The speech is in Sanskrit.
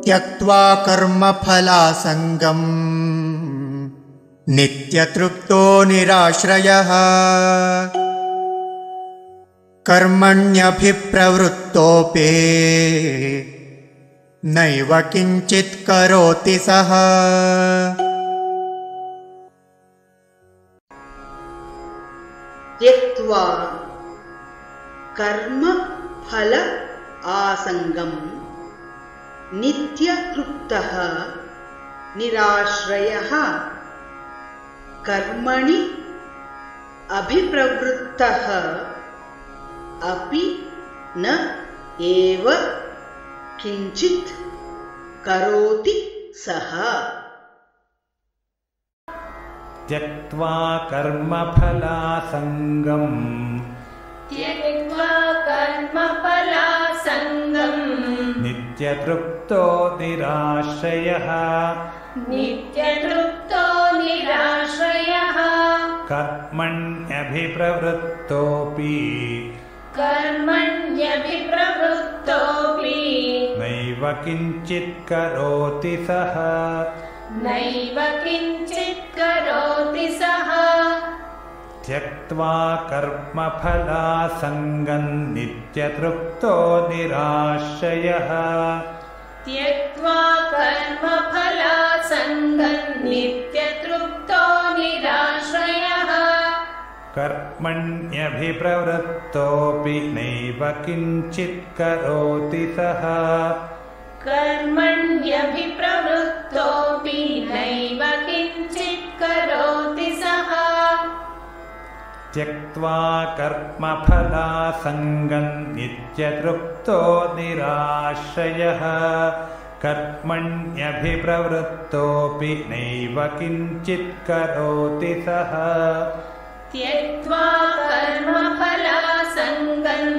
त्यक्त्वा कर्मफलासङ्गम् नित्यतृप्तो निराश्रयः कर्मण्यभिप्रवृत्तोऽपि नैव किञ्चित् करोति सः। त्यक्त्वा कर्मफल आसङ्गम् नित्यतृप्तः निराश्रयः कर्मणि अभिप्रवृत्तः अपि न एव किञ्चित् करोति सः। त्यक्त्वा कर्मफलासङ्गम् नित्यतृप्तो निराश्रयः कर्मण्यभिप्रवृत्तोऽपि नैव किञ्चित् करोति सः। त्यक्त्वा कर्मफलासङ्गम् नित्यतृप्तो निराश्रयः कर्मण्यभिप्रवृत्तोऽपि नैव किञ्चित् करोति सः। त्यक्त्वा कर्मफलासङ्गम् नित्यतृप्तो निराश्रयः कर्मण्यभिप्रवृत्तोऽपि नैव किञ्चित् करोति सः। त्यक्त्वा कर्मफलासङ्गम्